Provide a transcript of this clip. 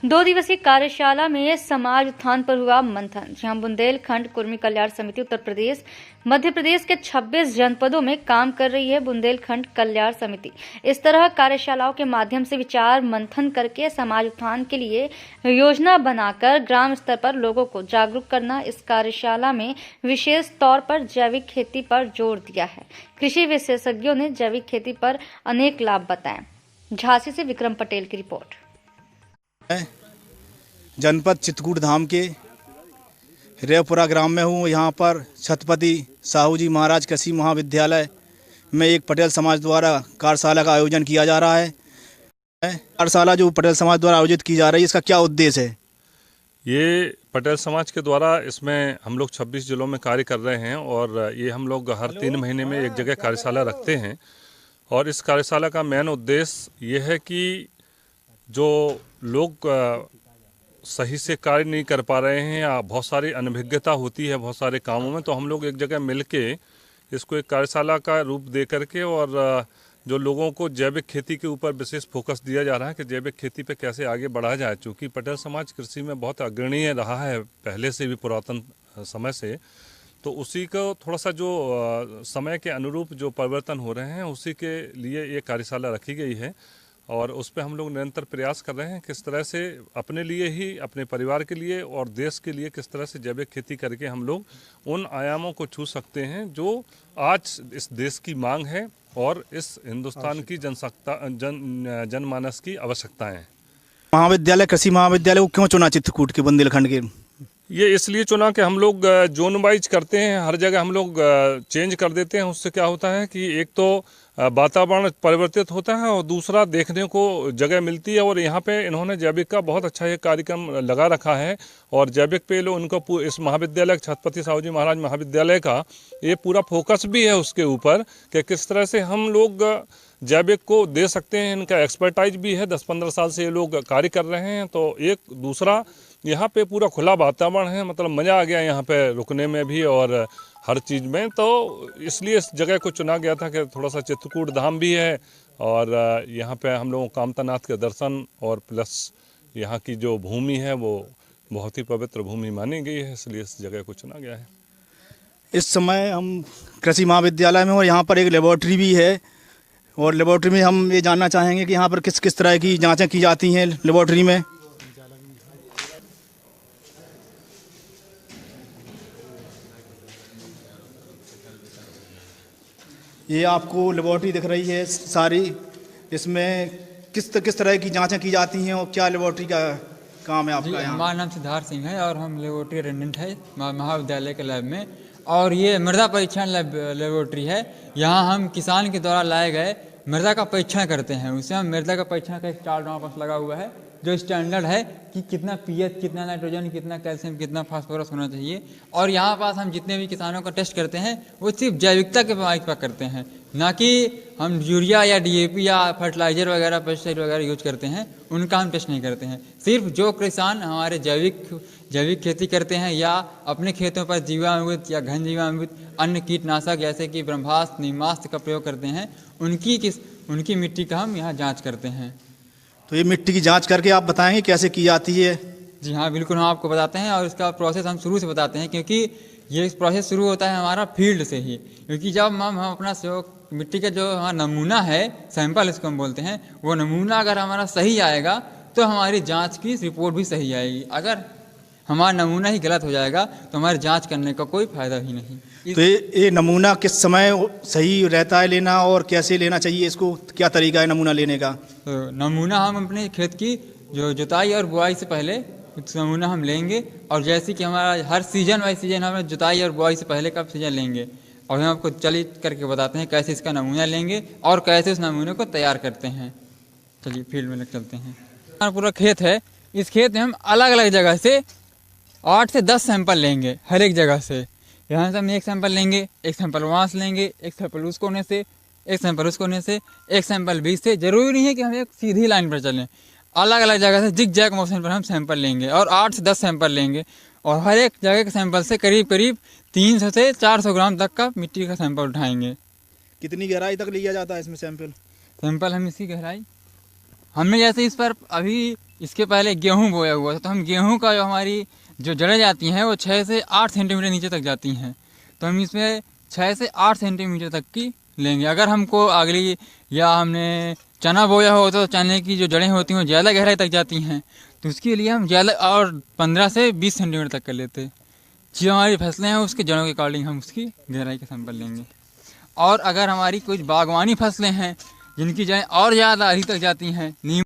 2 दिवसीय कार्यशाला में समाज उत्थान पर हुआ मंथन, जहां बुंदेलखंड कुर्मी कल्याण समिति उत्तर प्रदेश मध्य प्रदेश के 26 जनपदों में काम कर रही है। बुंदेलखंड कल्याण समिति इस तरह कार्यशालाओं के माध्यम से विचार मंथन करके समाज उत्थान के लिए योजना बनाकर ग्राम स्तर पर लोगों को जागरूक करना। इस कार्यशाला में विशेष तौर पर जैविक खेती पर जोर दिया है। कृषि विशेषज्ञों ने जैविक खेती पर अनेक लाभ बताए। झांसी से विक्रम पटेल की रिपोर्ट। जनपद चित्रकूट धाम के रेवपुरा ग्राम में हूँ। यहाँ पर छत्रपति साहू जी महाराज कृषि महाविद्यालय में एक पटेल समाज द्वारा कार्यशाला का आयोजन किया जा रहा है। कार्यशाला जो पटेल समाज द्वारा आयोजित की जा रही है, इसका क्या उद्देश्य है? ये पटेल समाज के द्वारा इसमें हम लोग 26 जिलों में कार्य कर रहे हैं और ये हम लोग हर 3 महीने में एक जगह कार्यशाला रखते हैं। और इस कार्यशाला का मेन उद्देश्य ये है कि जो लोग सही से कार्य नहीं कर पा रहे हैं या बहुत सारी अनभिज्ञता होती है बहुत सारे कामों में, तो हम लोग एक जगह मिलके इसको एक कार्यशाला का रूप दे करके और जो लोगों को जैविक खेती के ऊपर विशेष फोकस दिया जा रहा है कि जैविक खेती पे कैसे आगे बढ़ा जाए। चूँकि पटेल समाज कृषि में बहुत अग्रणीय रहा है पहले से भी, पुरातन समय से, तो उसी को थोड़ा सा जो समय के अनुरूप जो परिवर्तन हो रहे हैं उसी के लिए ये कार्यशाला रखी गई है। और उस पर हम लोग निरंतर प्रयास कर रहे हैं किस तरह से अपने लिए ही, अपने परिवार के लिए और देश के लिए किस तरह से जैविक खेती करके हम लोग उन आयामों को छू सकते हैं जो आज इस देश की मांग है और इस हिंदुस्तान की जनमानस की आवश्यकताएं हैं। महाविद्यालय, कृषि महाविद्यालय को क्यों चुना चित्रकूट के बुंदेलखंड के? ये इसलिए चुना कि हम लोग जोन वाइज करते हैं, हर जगह हम लोग चेंज कर देते हैं। उससे क्या होता है कि एक तो वातावरण परिवर्तित होता है और दूसरा देखने को जगह मिलती है। और यहाँ पे इन्होंने जैविक का बहुत अच्छा ये कार्यक्रम लगा रखा है और जैविक पे लोग उनको इस महाविद्यालय छत्रपति साहू जी महाराज महाविद्यालय का ये पूरा फोकस भी है उसके ऊपर कि किस तरह से हम लोग जैविक को दे सकते हैं। इनका एक्सपर्टाइज भी है, 10-15 साल से ये लोग कार्य कर रहे हैं। तो एक दूसरा यहाँ पे पूरा खुला वातावरण है, मतलब मज़ा आ गया यहाँ पे रुकने में भी और हर चीज़ में। तो इसलिए इस जगह को चुना गया था कि थोड़ा सा चित्रकूट धाम भी है और यहाँ पे हम लोगों कामतानाथ के दर्शन और प्लस यहाँ की जो भूमि है वो बहुत ही पवित्र भूमि मानी गई है, इसलिए इस जगह को चुना गया है। इस समय हम कृषि महाविद्यालय में और यहाँ पर एक लेबोरेटरी भी है और लेबोरेटरी में हम ये जानना चाहेंगे कि यहाँ पर किस किस तरह की जाँचें की जाती हैं लेबोरेटरी में। ये आपको लेबोरेटरी दिख रही है सारी, इसमें किस तरह की जांचें की जाती हैं और क्या लेबोरेटरी का काम है आपका? हमारा नाम सिद्धार्थ सिंह है और हम लेबोरेटरी अटेंडेंट है महाविद्यालय के लैब में। और ये मृदा परीक्षण लेबोरेटरी है। यहाँ हम किसान के द्वारा लाए गए मृदा का परीक्षण करते हैं। उससे हम मृदा का परीक्षण का एक चार्ट हमारे पास लगा हुआ है जो स्टैंडर्ड है कि कितना पीएच, कितना नाइट्रोजन, कितना कैल्शियम, कितना फास्फोरस होना चाहिए। और यहाँ पास हम जितने भी किसानों का टेस्ट करते हैं वो सिर्फ जैविकता के आधार पर करते हैं, ना कि हम यूरिया या डीएपी या फर्टिलाइजर वगैरह, पेस्टिसाइड वगैरह यूज करते हैं, उनका हम टेस्ट नहीं करते हैं। सिर्फ जो किसान हमारे जैविक खेती करते हैं या अपने खेतों पर जीवामृत या घन जीवामृत अन्य कीटनाशक जैसे कि ब्रह्मास्त्र, नीमास्त्र का प्रयोग करते हैं, उनकी मिट्टी का हम यहाँ जाँच करते हैं। तो ये मिट्टी की जांच करके आप बताएंगे कैसे की जाती है? जी हाँ, बिल्कुल, हम आपको बताते हैं और इसका प्रोसेस हम शुरू से बताते हैं, क्योंकि ये प्रोसेस शुरू होता है हमारा फील्ड से ही। क्योंकि जब हम अपना मिट्टी का जो हमारा नमूना है, सैंपल इसको हम बोलते हैं, वो नमूना अगर हमारा सही आएगा तो हमारी जाँच की रिपोर्ट भी सही आएगी। अगर हमारा नमूना ही गलत हो जाएगा तो हमारे जाँच करने का कोई फायदा ही नहीं। तो ये नमूना किस समय सही रहता है लेना और कैसे लेना चाहिए, इसको क्या तरीका है नमूना लेने का? तो नमूना हम अपने खेत की जो जुताई और बुआई से पहले नमूना हम लेंगे और जैसे कि हमारा हर सीजन वाइज सीजन हम जुताई और बुआई से पहले का सीजन लेंगे और हम आपको चलिए करके बताते हैं कैसे इसका नमूना लेंगे और कैसे उस नमूने को तैयार करते हैं। चलिए फील्ड में चलते हैं। हमारा पूरा खेत है, इस खेत में हम अलग अलग जगह से 8 से 10 सैंपल लेंगे हर एक जगह से। यहाँ से हम एक सैंपल लेंगे, एक सैंपल वहाँ से लेंगे, एक सैंपल उस कोने से, एक सैंपल उस कोने से, एक सैंपल बीच से। जरूरी नहीं है कि हम एक सीधी लाइन पर चलें, अलग अलग जगह से जिग जैग मोशन पर हम सैंपल लेंगे और 8 से 10 सैंपल लेंगे और हर एक जगह के सैंपल से करीब 300 से 400 ग्राम तक का मिट्टी का सैंपल उठाएंगे। कितनी गहराई तक लिया जाता है इसमें सैंपल? हम इसकी गहराई हमने जैसे इस पर अभी इसके पहले गेहूं बोया हुआ था, तो हम गेहूं का जो हमारी जो जड़ें जाती हैं वो 6 से 8 सेंटीमीटर नीचे तक जाती हैं, तो हम इसमें 6 से 8 सेंटीमीटर तक की लेंगे। अगर हमको अगली या हमने चना बोया हो तो चने की जो जड़ें होती हैं वो ज़्यादा गहराई तक जाती हैं, तो उसके लिए हम ज़्यादा और 15 से 20 सेंटीमीटर तक कर लेते हैं। जो हमारी फसलें हैं उसके जड़ों के अकॉर्डिंग हम उसकी गहराई का सैंपल लेंगे। और अगर हमारी कुछ बागवानी फसलें हैं जिनकी जड़ें और ज़्यादा अधिक तक जाती हैं, नीम